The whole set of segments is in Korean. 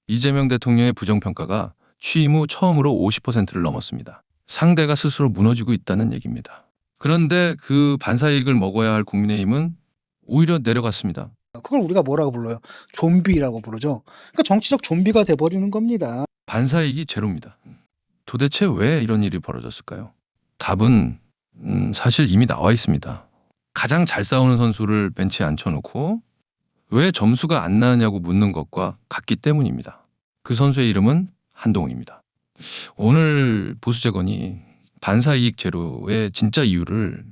이재명 대통령의 부정평가가 취임 후 처음으로 50%를 넘었습니다. 상대가 스스로 무너지고 있다는 얘기입니다. 그런데 그 반사이익을 먹어야 할 국민의힘은 오히려 내려갔습니다. 그걸 우리가 뭐라고 불러요? 좀비라고 부르죠. 그러니까 정치적 좀비가 돼버리는 겁니다. 반사이익이 제로입니다. 도대체 왜 이런 일이 벌어졌을까요? 답은 사실 이미 나와 있습니다. 가장 잘 싸우는 선수를 벤치에 앉혀놓고 왜 점수가 안 나느냐고 묻는 것과 같기 때문입니다. 그 선수의 이름은 한동훈입니다. 오늘 보수재건이 반사이익 제로의 진짜 이유를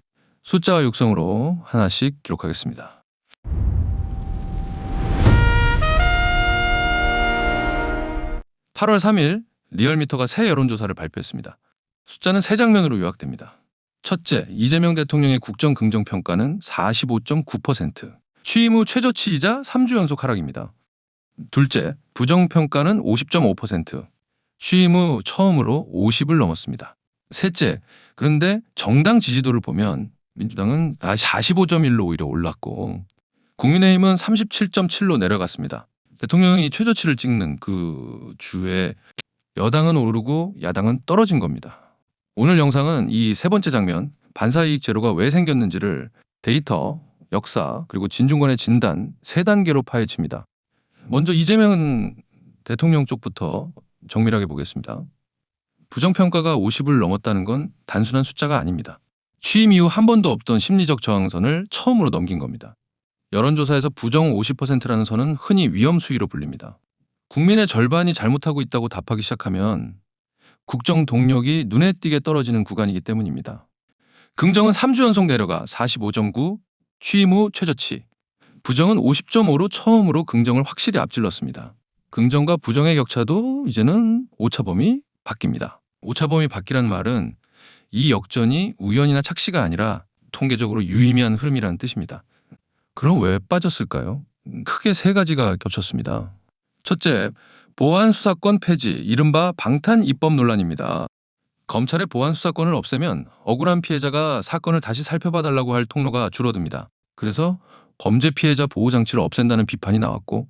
숫자와 육성으로 하나씩 기록하겠습니다. (8월 3일) 리얼미터가 새 여론조사를 발표했습니다. 숫자는 세 장면으로 요약됩니다. 첫째, 이재명 대통령의 국정 긍정 평가는 45.9%. 취임 후 최저치이자 3주 연속 하락입니다. 둘째, 부정평가는 50.5%. 취임 후 처음으로 50을 넘었습니다. 셋째, 그런데 정당 지지도를 보면 민주당은 45.1로 오히려 올랐고 국민의힘은 37.7로 내려갔습니다. 대통령이 최저치를 찍는 그 주에 여당은 오르고 야당은 떨어진 겁니다. 오늘 영상은 이 세 번째 장면, 반사이익 제로가 왜 생겼는지를 데이터, 역사, 그리고 진중권의 진단 세 단계로 파헤칩니다. 먼저 이재명 대통령 쪽부터 정밀하게 보겠습니다. 부정평가가 50을 넘었다는 건 단순한 숫자가 아닙니다. 취임 이후 한 번도 없던 심리적 저항선을 처음으로 넘긴 겁니다. 여론조사에서 부정 50%라는 선은 흔히 위험 수위로 불립니다. 국민의 절반이 잘못하고 있다고 답하기 시작하면 국정 동력이 눈에 띄게 떨어지는 구간이기 때문입니다. 긍정은 3주 연속 내려가 45.9, 취임 후 최저치. 부정은 50.5로 처음으로 긍정을 확실히 앞질렀습니다. 긍정과 부정의 격차도 이제는 오차범위 바뀝니다. 오차범위 바뀌라는 말은 이 역전이 우연이나 착시가 아니라 통계적으로 유의미한 흐름이라는 뜻입니다. 그럼 왜 빠졌을까요? 크게 세 가지가 겹쳤습니다. 첫째, 보안수사권 폐지, 이른바 방탄 입법 논란입니다. 검찰의 보안수사권을 없애면 억울한 피해자가 사건을 다시 살펴봐달라고 할 통로가 줄어듭니다. 그래서 범죄 피해자 보호장치를 없앤다는 비판이 나왔고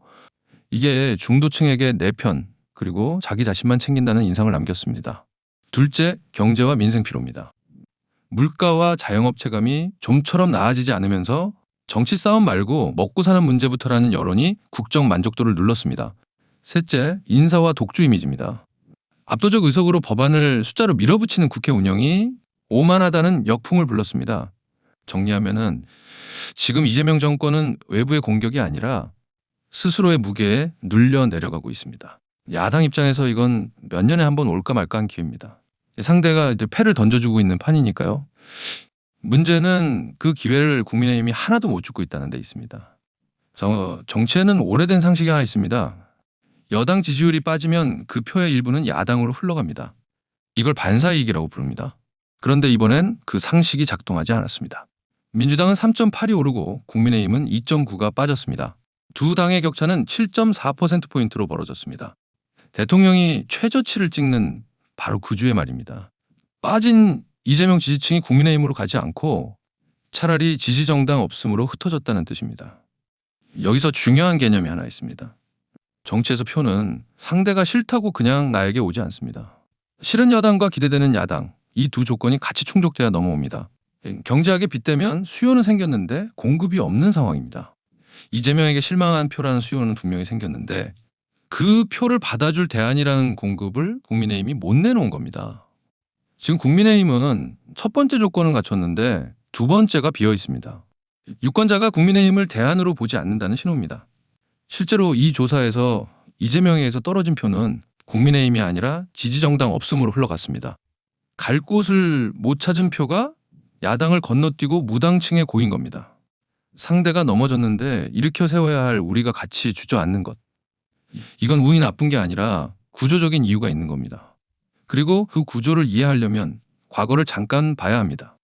이게 중도층에게 내 편 그리고 자기 자신만 챙긴다는 인상을 남겼습니다. 둘째, 경제와 민생 피로입니다. 물가와 자영업 체감이 좀처럼 나아지지 않으면서 정치 싸움 말고 먹고 사는 문제부터라는 여론이 국정 만족도를 눌렀습니다. 셋째, 인사와 독주 이미지입니다. 압도적 의석으로 법안을 숫자로 밀어붙이는 국회 운영이 오만하다는 역풍을 불렀습니다. 정리하면은 지금 이재명 정권은 외부의 공격이 아니라 스스로의 무게에 눌려 내려가고 있습니다. 야당 입장에서 이건 몇 년에 한 번 올까 말까 한 기회입니다. 상대가 이제 패를 던져주고 있는 판이니까요. 문제는 그 기회를 국민의힘이 하나도 못 주고 있다는 데 있습니다. 정치에는 오래된 상식이 하나 있습니다. 여당 지지율이 빠지면 그 표의 일부는 야당으로 흘러갑니다. 이걸 반사이익이라고 부릅니다. 그런데 이번엔 그 상식이 작동하지 않았습니다. 민주당은 3.8이 오르고 국민의힘은 2.9가 빠졌습니다. 두 당의 격차는 7.4%포인트로 벌어졌습니다. 대통령이 최저치를 찍는 바로 그 주에 말입니다. 빠진 이재명 지지층이 국민의힘으로 가지 않고 차라리 지지정당 없음으로 흩어졌다는 뜻입니다. 여기서 중요한 개념이 하나 있습니다. 정치에서 표는 상대가 싫다고 그냥 나에게 오지 않습니다. 싫은 여당과 기대되는 야당, 이 두 조건이 같이 충족돼야 넘어옵니다. 경제학에 빗대면 수요는 생겼는데 공급이 없는 상황입니다. 이재명에게 실망한 표라는 수요는 분명히 생겼는데 그 표를 받아줄 대안이라는 공급을 국민의힘이 못 내놓은 겁니다. 지금 국민의힘은 첫 번째 조건을 갖췄는데 두 번째가 비어 있습니다. 유권자가 국민의힘을 대안으로 보지 않는다는 신호입니다. 실제로 이 조사에서 이재명에게서 떨어진 표는 국민의힘이 아니라 지지정당 없음으로 흘러갔습니다. 갈 곳을 못 찾은 표가 야당을 건너뛰고 무당층에 고인 겁니다. 상대가 넘어졌는데 일으켜 세워야 할 우리가 같이 주저앉는 것. 이건 운이 나쁜 게 아니라 구조적인 이유가 있는 겁니다. 그리고 그 구조를 이해하려면 과거를 잠깐 봐야 합니다.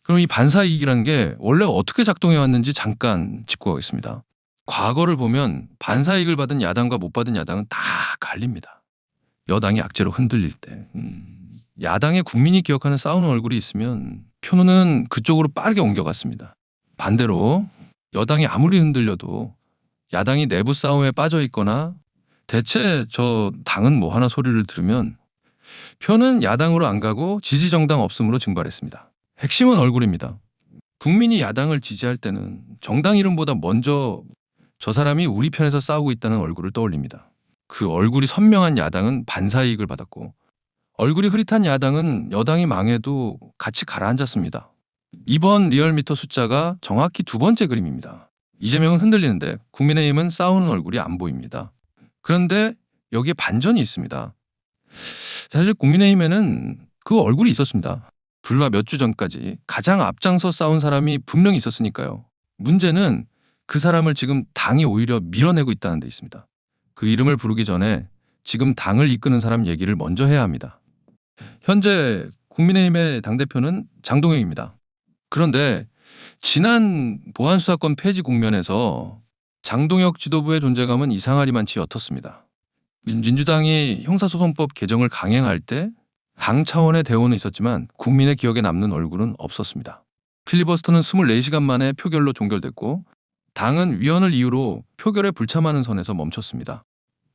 그럼 이 반사이익이라는 게 원래 어떻게 작동해 왔는지 잠깐 짚고 가겠습니다. 과거를 보면 반사이익을 받은 야당과 못 받은 야당은 다 갈립니다. 여당이 악재로 흔들릴 때. 야당의 국민이 기억하는 싸우는 얼굴이 있으면 표는 그쪽으로 빠르게 옮겨갔습니다. 반대로 여당이 아무리 흔들려도 야당이 내부 싸움에 빠져 있거나 대체 저 당은 뭐 하나 소리를 들으면 표는 야당으로 안 가고 지지 정당 없음으로 증발했습니다. 핵심은 얼굴입니다. 국민이 야당을 지지할 때는 정당 이름보다 먼저 저 사람이 우리 편에서 싸우고 있다는 얼굴을 떠올립니다. 그 얼굴이 선명한 야당은 반사이익을 받았고 얼굴이 흐릿한 야당은 여당이 망해도 같이 가라앉았습니다. 이번 리얼미터 숫자가 정확히 두 번째 그림입니다. 이재명은 흔들리는데 국민의힘은 싸우는 얼굴이 안 보입니다. 그런데 여기에 반전이 있습니다. 사실 국민의힘에는 그 얼굴이 있었습니다. 불과 몇 주 전까지 가장 앞장서 싸운 사람이 분명히 있었으니까요. 문제는 그 사람을 지금 당이 오히려 밀어내고 있다는 데 있습니다. 그 이름을 부르기 전에 지금 당을 이끄는 사람 얘기를 먼저 해야 합니다. 현재 국민의힘의 당대표는 장동혁입니다. 그런데 지난 보안수사권 폐지 국면에서 장동혁 지도부의 존재감은 이상하리만치 옅었습니다. 민주당이 형사소송법 개정을 강행할 때 당 차원의 대우는 있었지만 국민의 기억에 남는 얼굴은 없었습니다. 필리버스터는 24시간 만에 표결로 종결됐고 당은 위헌을 이유로 표결에 불참하는 선에서 멈췄습니다.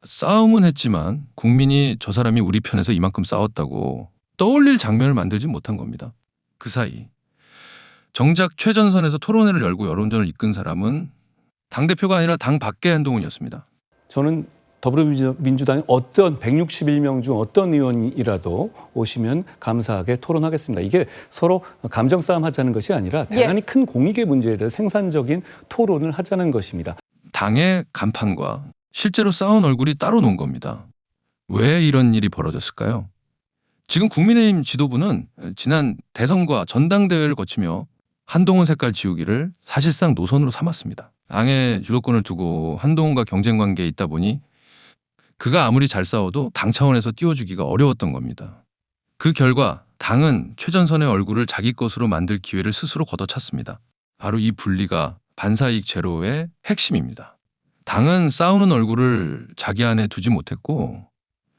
싸움은 했지만 국민이 저 사람이 우리 편에서 이만큼 싸웠다고 떠올릴 장면을 만들지 못한 겁니다. 그 사이 정작 최전선에서 토론회를 열고 여론전을 이끈 사람은 당대표가 아니라 당 밖의 한동훈이었습니다. 저는 더불어민주당의 어떤 161명 중 어떤 의원이라도 오시면 감사하게 토론하겠습니다. 이게 서로 감정 싸움 하자는 것이 아니라 대단히 큰 공익의 문제에 대해 생산적인 토론을 하자는 것입니다. 당의 간판과 실제로 싸운 얼굴이 따로 논 겁니다. 왜 이런 일이 벌어졌을까요? 지금 국민의힘 지도부는 지난 대선과 전당대회를 거치며 한동훈 색깔 지우기를 사실상 노선으로 삼았습니다. 당의 주도권을 두고 한동훈과 경쟁 관계에 있다 보니 그가 아무리 잘 싸워도 당 차원에서 띄워주기가 어려웠던 겁니다. 그 결과 당은 최전선의 얼굴을 자기 것으로 만들 기회를 스스로 걷어찼습니다. 바로 이 분리가 반사이익 제로의 핵심입니다. 당은 싸우는 얼굴을 자기 안에 두지 못했고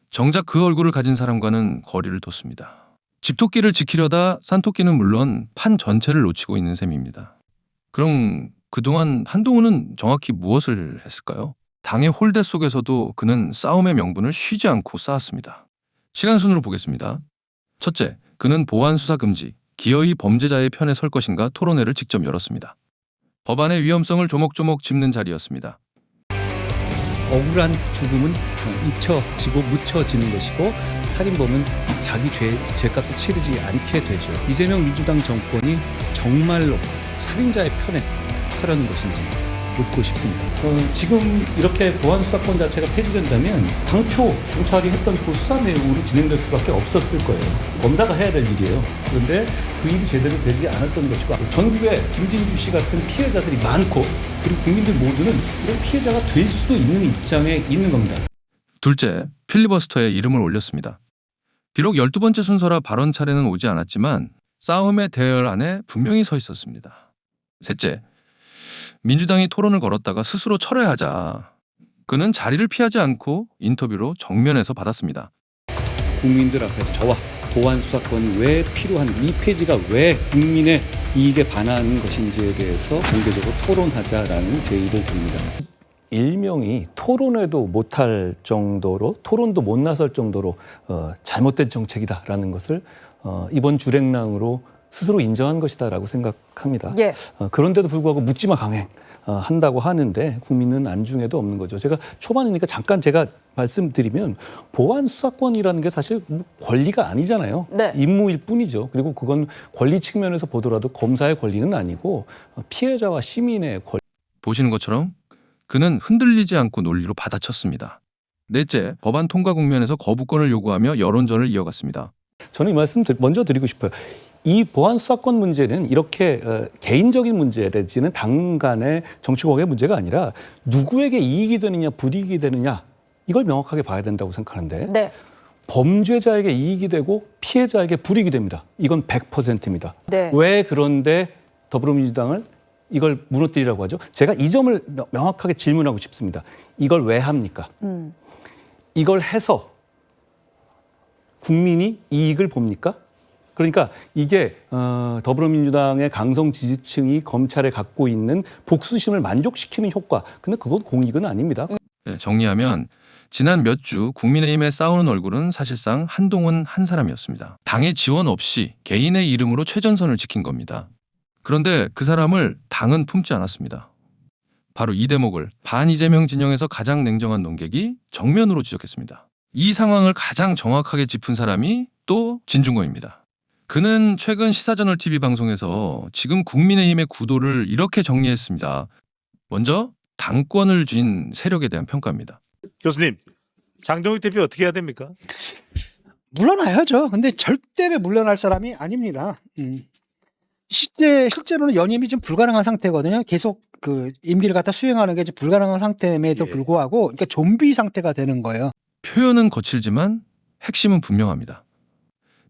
정작 그 얼굴을 가진 사람과는 거리를 뒀습니다. 집토끼를 지키려다 산토끼는 물론 판 전체를 놓치고 있는 셈입니다. 그럼 그동안 한동훈은 정확히 무엇을 했을까요? 당의 홀대 속에서도 그는 싸움의 명분을 쉬지 않고 쌓았습니다. 시간 순으로 보겠습니다. 첫째, 그는 보안 수사 금지, 기어이 범죄자의 편에 설 것인가 토론회를 직접 열었습니다. 법안의 위험성을 조목조목 짚는 자리였습니다. 억울한 죽음은 잊혀지고 묻혀지는 것이고 살인범은 자기 죄값을 치르지 않게 되죠. 이재명 민주당 정권이 정말로 살인자의 편에 서려는 것인지 묻고 싶습니다. 지금 이렇게 보안수사권 자체가 폐지된다면 당초 경찰이 했던 그 수사 내용으로 진행될 수밖에 없었을 거예요. 검사가 해야 될 일이에요. 그런데 그 일이 제대로 되지 않았던 것이고 전국에 김진주 씨 같은 피해자들이 많고 그리고 국민들 모두는 이런 피해자가 될 수도 있는 입장에 있는 겁니다. 둘째, 필리버스터에 이름을 올렸습니다. 비록 12번째 순서라 발언 차례는 오지 않았지만 싸움의 대열 안에 분명히 서 있었습니다. 셋째, 민주당이 토론을 걸었다가 스스로 철회하자 그는 자리를 피하지 않고 인터뷰로 정면에서 받았습니다. 국민들 앞에서 저와 보안수사권이 왜 필요한 이 폐지가 왜 국민의 이익에 반하는 것인지에 대해서 공개적으로 토론하자라는 제의를 드립니다. 일명이 토론회도 못할 정도로 토론도 못 나설 정도로 잘못된 정책이다라는 것을 이번 주랭랑으로 스스로 인정한 것이다라고 생각합니다. 예. 그런데도 불구하고 묻지마 강행 한다고 하는데 국민은 안중에도 없는 거죠. 제가 초반이니까 잠깐 제가 말씀드리면 보안 수사권이라는 게 사실 권리가 아니잖아요. 네. 임무일 뿐이죠. 그리고 그건 권리 측면에서 보더라도 검사의 권리는 아니고 피해자와 시민의 권리. 보시는 것처럼 그는 흔들리지 않고 논리로 받아쳤습니다. 넷째, 법안 통과 국면에서 거부권을 요구하며 여론전을 이어갔습니다. 저는 이 말씀 먼저 드리고 싶어요. 이 보안 수사권 문제는 이렇게 개인적인 문제 내지는 당 간의 정치공학의 문제가 아니라 누구에게 이익이 되느냐 불이익이 되느냐 이걸 명확하게 봐야 된다고 생각하는데 네. 범죄자에게 이익이 되고 피해자에게 불이익이 됩니다. 이건 100%입니다. 네. 왜 그런데 더불어민주당을 이걸 무너뜨리라고 하죠? 제가 이 점을 명확하게 질문하고 싶습니다. 이걸 왜 합니까? 이걸 해서 국민이 이익을 봅니까? 그러니까 이게 더불어민주당의 강성 지지층이 검찰에 갖고 있는 복수심을 만족시키는 효과. 근데 그건 공익은 아닙니다. 정리하면 지난 몇 주 국민의힘에 싸우는 얼굴은 사실상 한동훈 한 사람이었습니다. 당의 지원 없이 개인의 이름으로 최전선을 지킨 겁니다. 그런데 그 사람을 당은 품지 않았습니다. 바로 이 대목을 반이재명 진영에서 가장 냉정한 논객이 정면으로 지적했습니다. 이 상황을 가장 정확하게 짚은 사람이 또 진중권입니다. 그는 최근 시사저널 TV 방송에서 지금 국민의힘의 구도를 이렇게 정리했습니다. 먼저 당권을 쥔 세력에 대한 평가입니다. 교수님, 장동혁 대표 어떻게 해야 됩니까? 물러나야죠. 근데 절대로 물러날 사람이 아닙니다. 실제로는 연임이 지금 불가능한 상태거든요. 계속 그 임기를 갖다 수행하는 게 지금 불가능한 상태임에도 예. 불구하고, 그러니까 좀비 상태가 되는 거예요. 표현은 거칠지만 핵심은 분명합니다.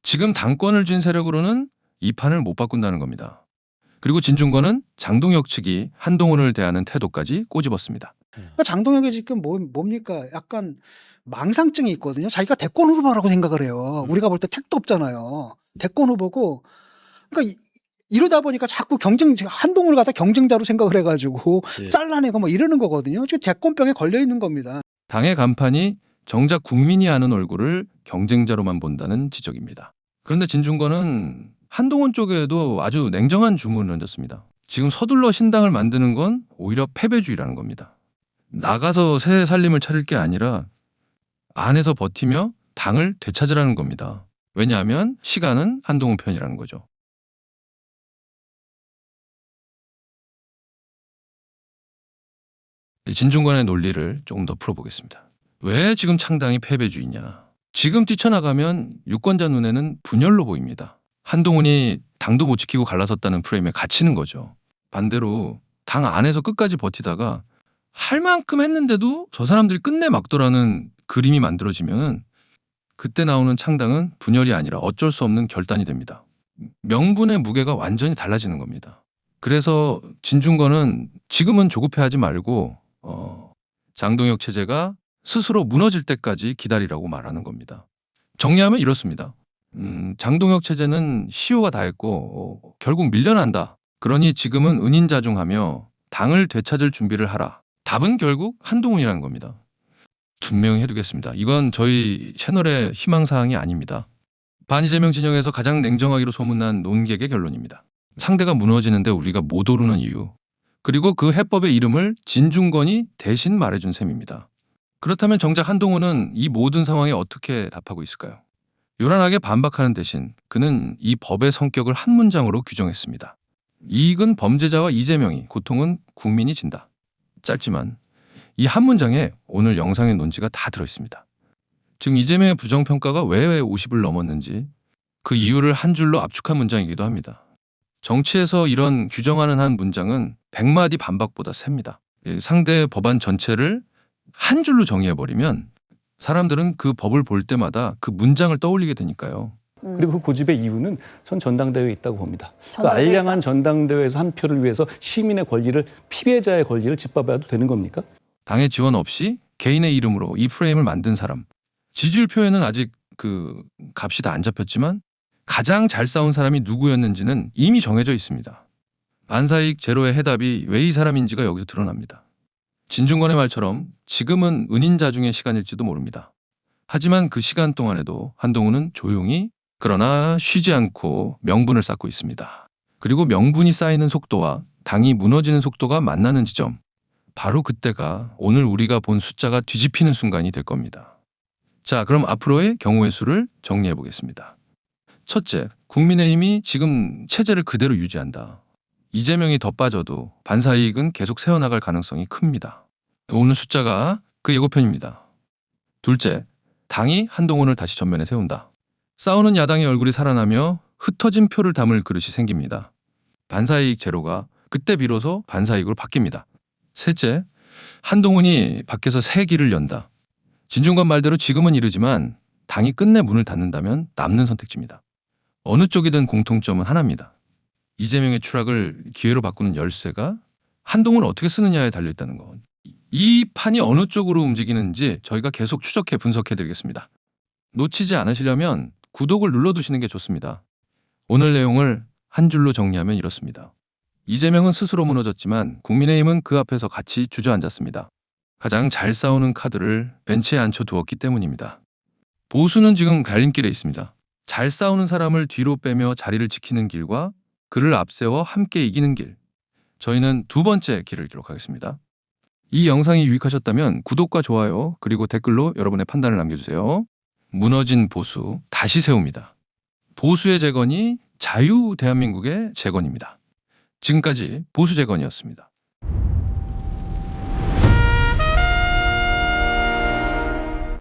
지금 당권을 쥔 세력으로는 이 판을 못 바꾼다는 겁니다. 그리고 진중권은 장동혁 측이 한동훈을 대하는 태도까지 꼬집었습니다. 그러니까 장동혁이 지금 뭡니까? 약간 망상증이 있거든요. 자기가 대권 후보라고 생각을 해요. 우리가 볼 때 택도 없잖아요. 대권 후보고. 그러니까 이러다 보니까 자꾸 한동훈을 갖다 경쟁자로 생각을 해가지고 예. 잘라내고 뭐 이러는 거거든요. 지금 대권병에 걸려 있는 겁니다. 당의 간판이 정작 국민이 아는 얼굴을 경쟁자로만 본다는 지적입니다. 그런데 진중권은 한동훈 쪽에도 아주 냉정한 주문을 던졌습니다. 지금 서둘러 신당을 만드는 건 오히려 패배주의라는 겁니다. 나가서 새 살림을 차릴 게 아니라 안에서 버티며 당을 되찾으라는 겁니다. 왜냐하면 시간은 한동훈 편이라는 거죠. 진중권의 논리를 조금 더 풀어보겠습니다. 왜 지금 창당이 패배주의냐? 지금 뛰쳐나가면 유권자 눈에는 분열로 보입니다. 한동훈이 당도 못 지키고 갈라섰다는 프레임에 갇히는 거죠. 반대로 당 안에서 끝까지 버티다가 할 만큼 했는데도 저 사람들이 끝내 막더라는 그림이 만들어지면 그때 나오는 창당은 분열이 아니라 어쩔 수 없는 결단이 됩니다. 명분의 무게가 완전히 달라지는 겁니다. 그래서 진중권은 지금은 조급해하지 말고 장동혁 체제가 스스로 무너질 때까지 기다리라고 말하는 겁니다. 정리하면 이렇습니다. 장동혁 체제는 시효가 다 했고 결국 밀려난다. 그러니 지금은 은인자중하며 당을 되찾을 준비를 하라. 답은 결국 한동훈이라는 겁니다. 분명히 해두겠습니다. 이건 저희 채널의 희망사항이 아닙니다. 반이재명 진영에서 가장 냉정하기로 소문난 논객의 결론입니다. 상대가 무너지는데 우리가 못 오르는 이유. 그리고 그 해법의 이름을 진중권이 대신 말해준 셈입니다. 그렇다면 정작 한동훈은 이 모든 상황에 어떻게 답하고 있을까요? 요란하게 반박하는 대신 그는 이 법의 성격을 한 문장으로 규정했습니다. 이익은 범죄자와 이재명이, 고통은 국민이 진다. 짧지만 이 한 문장에 오늘 영상의 논지가 다 들어있습니다. 즉 이재명의 부정평가가 왜 50을 넘었는지 그 이유를 한 줄로 압축한 문장이기도 합니다. 정치에서 이런 규정하는 한 문장은 100마디 반박보다 셉니다. 상대 법안 전체를 한 줄로 정의해버리면 사람들은 그 법을 볼 때마다 그 문장을 떠올리게 되니까요. 그리고 그 고집의 이유는 전 전당대회에 있다고 봅니다. 그 전당대회에 알량한 전당대회에서 한 표를 위해서 시민의 권리를, 피해자의 권리를 짓밟아도 되는 겁니까? 당의 지원 없이 개인의 이름으로 이 프레임을 만든 사람. 지지율 표에는 아직 그 값이 다 안 잡혔지만 가장 잘 싸운 사람이 누구였는지는 이미 정해져 있습니다. 반사이익 제로의 해답이 왜 이 사람인지가 여기서 드러납니다. 진중권의 말처럼 지금은 은인자중의 시간일지도 모릅니다. 하지만 그 시간 동안에도 한동훈은 조용히 그러나 쉬지 않고 명분을 쌓고 있습니다. 그리고 명분이 쌓이는 속도와 당이 무너지는 속도가 만나는 지점, 바로 그때가 오늘 우리가 본 숫자가 뒤집히는 순간이 될 겁니다. 자, 그럼 앞으로의 경우의 수를 정리해 보겠습니다. 첫째, 국민의힘이 지금 체제를 그대로 유지한다. 이재명이 더 빠져도 반사이익은 계속 세워나갈 가능성이 큽니다. 오늘 숫자가 그 예고편입니다. 둘째, 당이 한동훈을 다시 전면에 세운다. 싸우는 야당의 얼굴이 살아나며 흩어진 표를 담을 그릇이 생깁니다. 반사이익 제로가 그때 비로소 반사이익으로 바뀝니다. 셋째, 한동훈이 밖에서 새 길을 연다. 진중권 말대로 지금은 이르지만 당이 끝내 문을 닫는다면 남는 선택지입니다. 어느 쪽이든 공통점은 하나입니다. 이재명의 추락을 기회로 바꾸는 열쇠가 한동훈을 어떻게 쓰느냐에 달려있다는 것. 이 판이 어느 쪽으로 움직이는지 저희가 계속 추적해 분석해드리겠습니다. 놓치지 않으시려면 구독을 눌러두시는 게 좋습니다. 오늘 내용을 한 줄로 정리하면 이렇습니다. 이재명은 스스로 무너졌지만 국민의힘은 그 앞에서 같이 주저앉았습니다. 가장 잘 싸우는 카드를 벤치에 앉혀두었기 때문입니다. 보수는 지금 갈림길에 있습니다. 잘 싸우는 사람을 뒤로 빼며 자리를 지키는 길과 그를 앞세워 함께 이기는 길. 저희는 두 번째 길을 기록하겠습니다. 이 영상이 유익하셨다면 구독과 좋아요 그리고 댓글로 여러분의 판단을 남겨주세요. 무너진 보수 다시 세웁니다. 보수의 재건이 자유 대한민국의 재건입니다. 지금까지 보수 재건이었습니다.